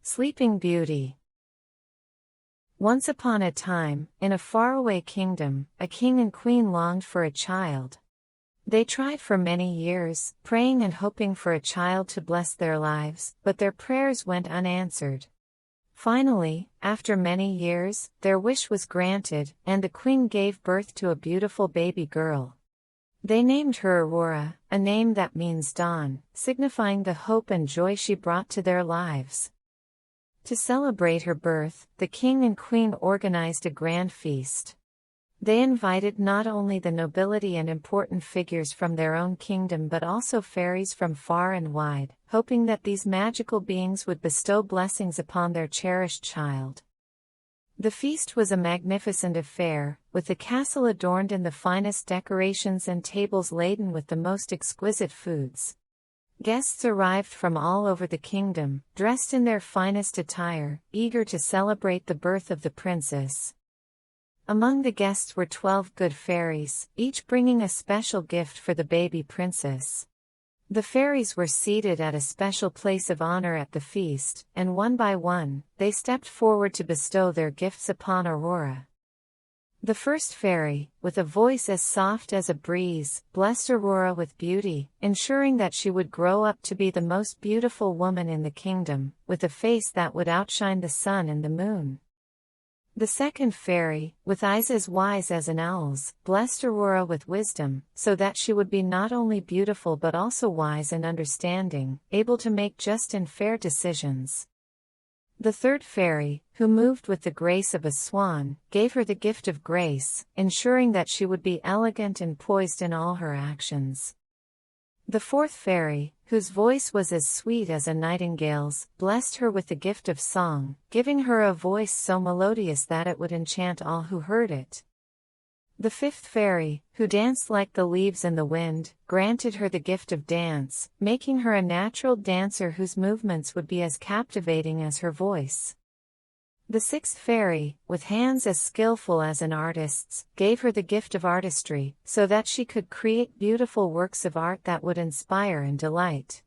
Sleeping Beauty. Once upon a time, in a faraway kingdom, a king and queen longed for a child. They tried for many years, praying and hoping for a child to bless their lives, but their prayers went unanswered. Finally, after many years, their wish was granted, and the queen gave birth to a beautiful baby girl. They named her Aurora, a name that means dawn, signifying the hope and joy she brought to their lives. To celebrate her birth, the king and queen organized a grand feast. They invited not only the nobility and important figures from their own kingdom but also fairies from far and wide, hoping that these magical beings would bestow blessings upon their cherished child. The feast was a magnificent affair, with the castle adorned in the finest decorations and tables laden with the most exquisite foods. Guests arrived from all over the kingdom, dressed in their finest attire, eager to celebrate the birth of the princess. Among the guests were 12 good fairies, each bringing a special gift for the baby princess. The fairies were seated at a special place of honor at the feast, and one by one, they stepped forward to bestow their gifts upon Aurora. The first fairy, with a voice as soft as a breeze, blessed Aurora with beauty, ensuring that she would grow up to be the most beautiful woman in the kingdom, with a face that would outshine the sun and the moon. The second fairy, with eyes as wise as an owl's, blessed Aurora with wisdom, so that she would be not only beautiful but also wise and understanding, able to make just and fair decisions. The third fairy, who moved with the grace of a swan, gave her the gift of grace, ensuring that she would be elegant and poised in all her actions. The fourth fairy, whose voice was as sweet as a nightingale's, blessed her with the gift of song, giving her a voice so melodious that it would enchant all who heard it. The fifth fairy, who danced like the leaves in the wind, granted her the gift of dance, making her a natural dancer whose movements would be as captivating as her voice. The sixth fairy, with hands as skillful as an artist's, gave her the gift of artistry, so that she could create beautiful works of art that would inspire and delight.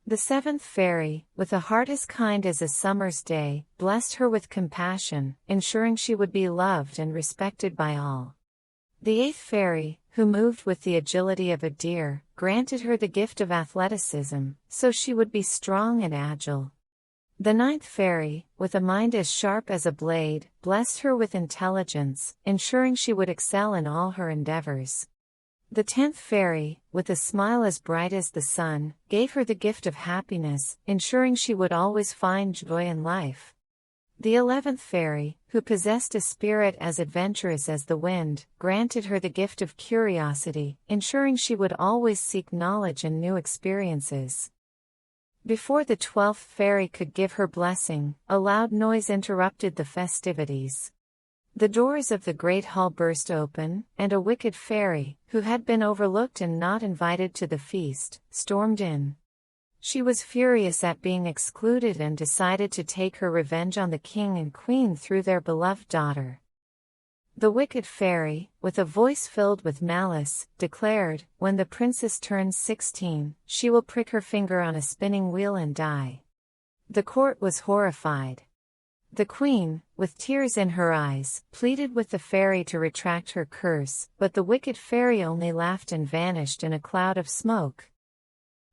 The seventh fairy, with a heart as kind as a summer's day, blessed her with compassion, ensuring she would be loved and respected by all. The eighth fairy, who moved with the agility of a deer, granted her the gift of athleticism, so she would be strong and agile. The ninth fairy, with a mind as sharp as a blade, blessed her with intelligence, ensuring she would excel in all her endeavors. The 10th fairy, with a smile as bright as the sun, gave her the gift of happiness, ensuring she would always find joy in life. The 11th fairy, who possessed a spirit as adventurous as the wind, granted her the gift of curiosity, ensuring she would always seek knowledge and new experiences. Before the 12th fairy could give her blessing, a loud noise interrupted the festivities. The doors of the great hall burst open, and a wicked fairy, who had been overlooked and not invited to the feast, stormed in. She was furious at being excluded and decided to take her revenge on the king and queen through their beloved daughter. The wicked fairy, with a voice filled with malice, declared, "When the princess turns 16, she will prick her finger on a spinning wheel and die." The court was horrified. The queen, with tears in her eyes, pleaded with the fairy to retract her curse, but the wicked fairy only laughed and vanished in a cloud of smoke.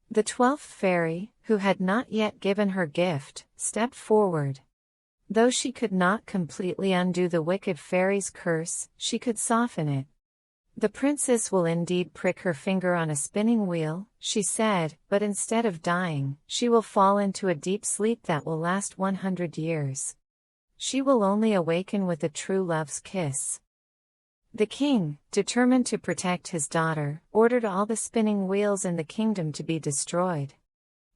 The 12th fairy, who had not yet given her gift, stepped forward. Though she could not completely undo the wicked fairy's curse, she could soften it. "The princess will indeed prick her finger on a spinning wheel," she said, "but instead of dying, she will fall into a deep sleep that will last 100 years. She will only awaken with a true love's kiss." The king, determined to protect his daughter, ordered all the spinning wheels in the kingdom to be destroyed.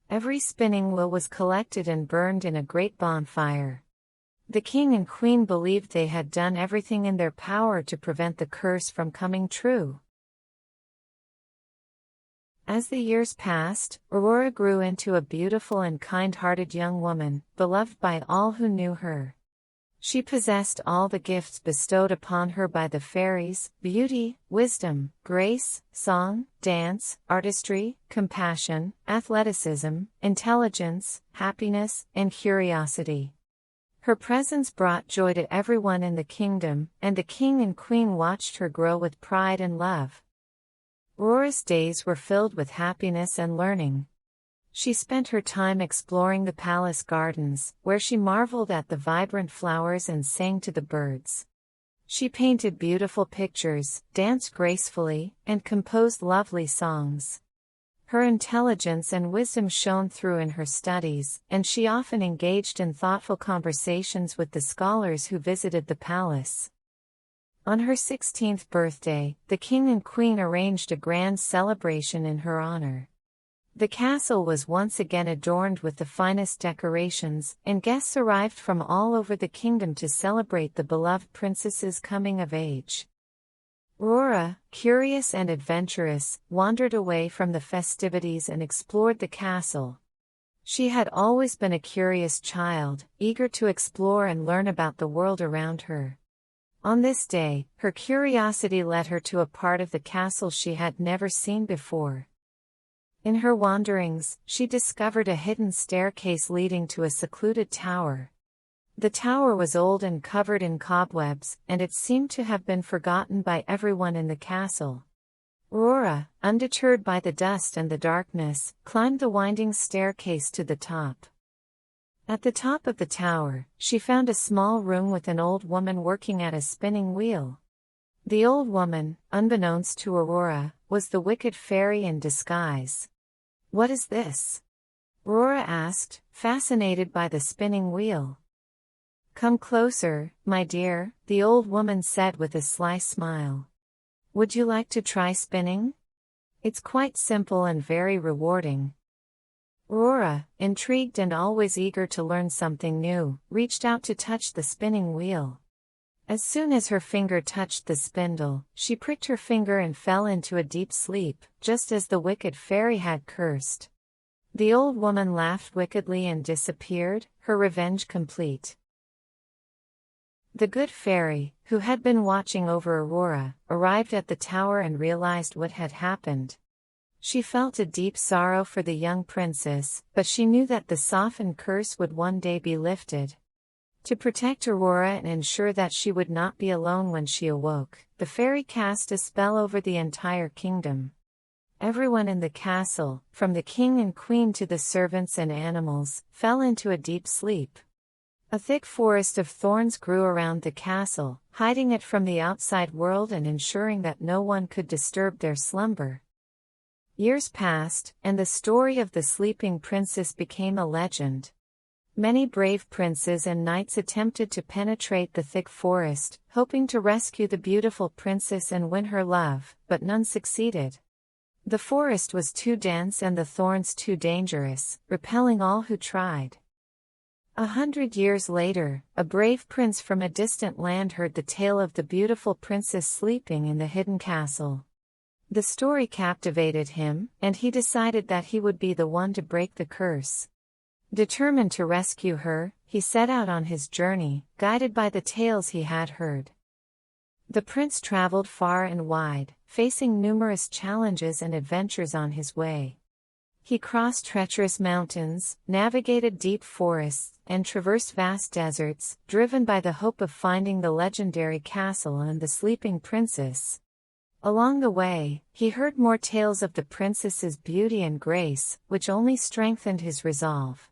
Every spinning wheel was collected and burned in a great bonfire. The king and queen believed they had done everything in their power to prevent the curse from coming true. As the years passed, Aurora grew into a beautiful and kind-hearted young woman, beloved by all who knew her. She possessed all the gifts bestowed upon her by the fairies: beauty, wisdom, grace, song, dance, artistry, compassion, athleticism, intelligence, happiness, and curiosity. Her presence brought joy to everyone in the kingdom, and the king and queen watched her grow with pride and love. Aurora's days were filled with happiness and learning. She spent her time exploring the palace gardens, where she marveled at the vibrant flowers and sang to the birds. She painted beautiful pictures, danced gracefully, and composed lovely songs. Her intelligence and wisdom shone through in her studies, and she often engaged in thoughtful conversations with the scholars who visited the palace. On her 16th birthday, the king and queen arranged a grand celebration in her honor. The castle was once again adorned with the finest decorations, and guests arrived from all over the kingdom to celebrate the beloved princess's coming of age. Aurora, curious and adventurous, wandered away from the festivities and explored the castle. She had always been a curious child, eager to explore and learn about the world around her. On this day, her curiosity led her to a part of the castle she had never seen before. In her wanderings, she discovered a hidden staircase leading to a secluded tower. The tower was old and covered in cobwebs, and it seemed to have been forgotten by everyone in the castle. Aurora, undeterred by the dust and the darkness, climbed the winding staircase to the top. At the top of the tower, she found a small room with an old woman working at a spinning wheel. The old woman, unbeknownst to Aurora, was the wicked fairy in disguise. "What is this?" Aurora asked, fascinated by the spinning wheel. "Come closer, my dear," the old woman said with a sly smile. "Would you like to try spinning? It's quite simple and very rewarding." Aurora, intrigued and always eager to learn something new, reached out to touch the spinning wheel. As soon as her finger touched the spindle, she pricked her finger and fell into a deep sleep, just as the wicked fairy had cursed. The old woman laughed wickedly and disappeared, her revenge complete. The good fairy, who had been watching over Aurora, arrived at the tower and realized what had happened. She felt a deep sorrow for the young princess, but she knew that the softened curse would one day be lifted. To protect Aurora and ensure that she would not be alone when she awoke, the fairy cast a spell over the entire kingdom. Everyone in the castle, from the king and queen to the servants and animals, fell into a deep sleep. A thick forest of thorns grew around the castle, hiding it from the outside world and ensuring that no one could disturb their slumber. Years passed, and the story of the sleeping princess became a legend. Many brave princes and knights attempted to penetrate the thick forest, hoping to rescue the beautiful princess and win her love, but none succeeded. The forest was too dense and the thorns too dangerous, repelling all who tried. 100 years later, a brave prince from a distant land heard the tale of the beautiful princess sleeping in the hidden castle. The story captivated him, and he decided that he would be the one to break the curse. Determined to rescue her, he set out on his journey, guided by the tales he had heard. The prince traveled far and wide, facing numerous challenges and adventures on his way. He crossed treacherous mountains, navigated deep forests, and traversed vast deserts, driven by the hope of finding the legendary castle and the sleeping princess. Along the way, he heard more tales of the princess's beauty and grace, which only strengthened his resolve.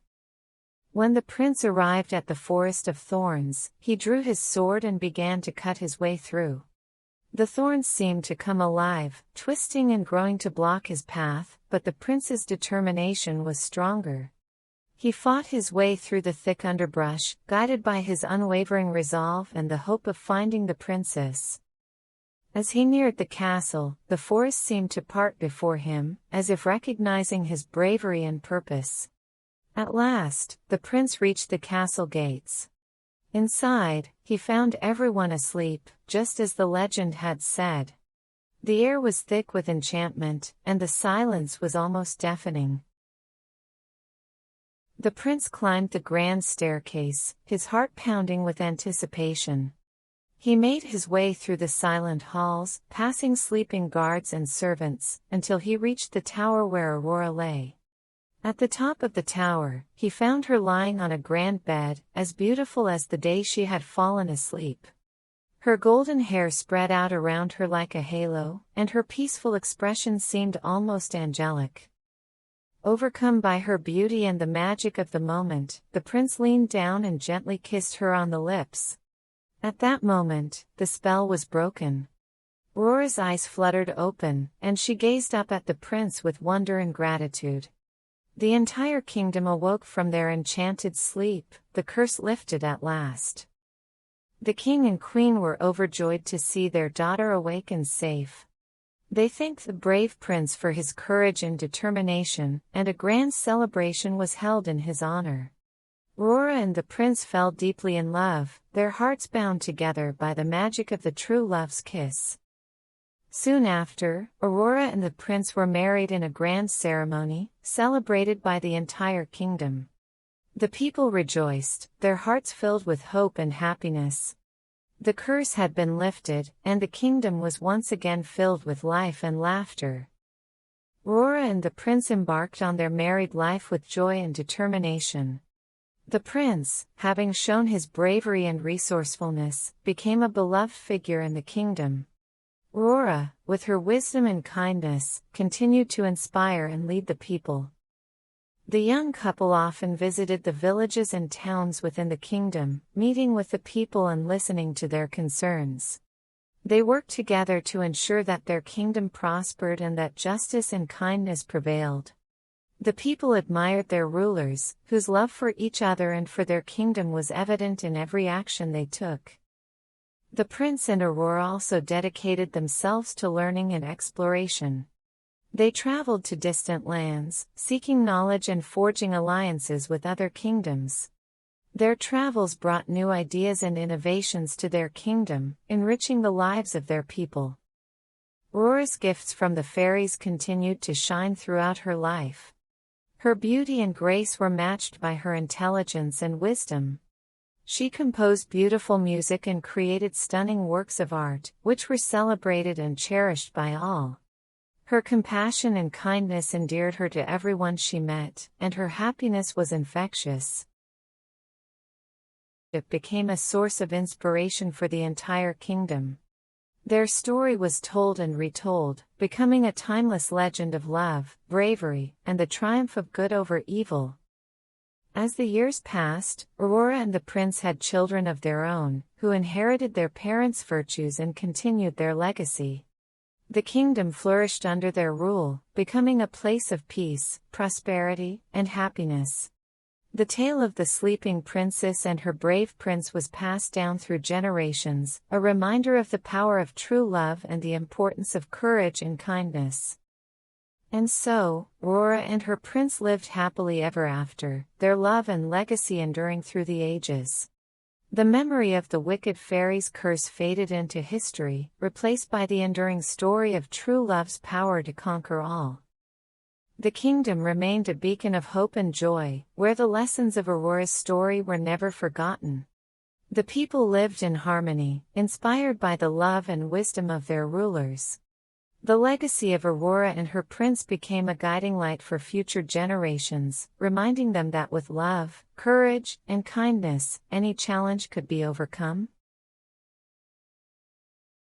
When the prince arrived at the forest of thorns, he drew his sword and began to cut his way through. The thorns seemed to come alive, twisting and growing to block his path, but the prince's determination was stronger. He fought his way through the thick underbrush, guided by his unwavering resolve and the hope of finding the princess. As he neared the castle, the forest seemed to part before him, as if recognizing his bravery and purpose. At last, the prince reached the castle gates. Inside, he found everyone asleep, just as the legend had said. The air was thick with enchantment, and the silence was almost deafening. The prince climbed the grand staircase, his heart pounding with anticipation. He made his way through the silent halls, passing sleeping guards and servants, until he reached the tower where Aurora lay. At the top of the tower, he found her lying on a grand bed, as beautiful as the day she had fallen asleep. Her golden hair spread out around her like a halo, and her peaceful expression seemed almost angelic. Overcome by her beauty and the magic of the moment, the prince leaned down and gently kissed her on the lips. At that moment, the spell was broken. Aurora's eyes fluttered open, and she gazed up at the prince with wonder and gratitude. The entire kingdom awoke from their enchanted sleep, the curse lifted at last. The king and queen were overjoyed to see their daughter awake and safe. They thanked the brave prince for his courage and determination, and a grand celebration was held in his honor. Aurora and the prince fell deeply in love, their hearts bound together by the magic of the true love's kiss. Soon after, Aurora and the prince were married in a grand ceremony, celebrated by the entire kingdom. The people rejoiced, their hearts filled with hope and happiness. The curse had been lifted, and the kingdom was once again filled with life and laughter. Aurora and the prince embarked on their married life with joy and determination. The prince, having shown his bravery and resourcefulness, became a beloved figure in the kingdom. Aurora, with her wisdom and kindness, continued to inspire and lead the people. The young couple often visited the villages and towns within the kingdom, meeting with the people and listening to their concerns. They worked together to ensure that their kingdom prospered and that justice and kindness prevailed. The people admired their rulers, whose love for each other and for their kingdom was evident in every action they took. The prince and Aurora also dedicated themselves to learning and exploration. They traveled to distant lands, seeking knowledge and forging alliances with other kingdoms. Their travels brought new ideas and innovations to their kingdom, enriching the lives of their people. Aurora's gifts from the fairies continued to shine throughout her life. Her beauty and grace were matched by her intelligence and wisdom. She composed beautiful music and created stunning works of art, which were celebrated and cherished by all. Her compassion and kindness endeared her to everyone she met, and her happiness was infectious. It became a source of inspiration for the entire kingdom. Their story was told and retold, becoming a timeless legend of love, bravery, and the triumph of good over evil. As the years passed, Aurora and the prince had children of their own, who inherited their parents' virtues and continued their legacy. The kingdom flourished under their rule, becoming a place of peace, prosperity, and happiness. The tale of the sleeping princess and her brave prince was passed down through generations, a reminder of the power of true love and the importance of courage and kindness. And so, Aurora and her prince lived happily ever after, their love and legacy enduring through the ages. The memory of the wicked fairy's curse faded into history, replaced by the enduring story of true love's power to conquer all. The kingdom remained a beacon of hope and joy, where the lessons of Aurora's story were never forgotten. The people lived in harmony, inspired by the love and wisdom of their rulers. The legacy of Aurora and her prince became a guiding light for future generations, reminding them that with love, courage, and kindness, any challenge could be overcome.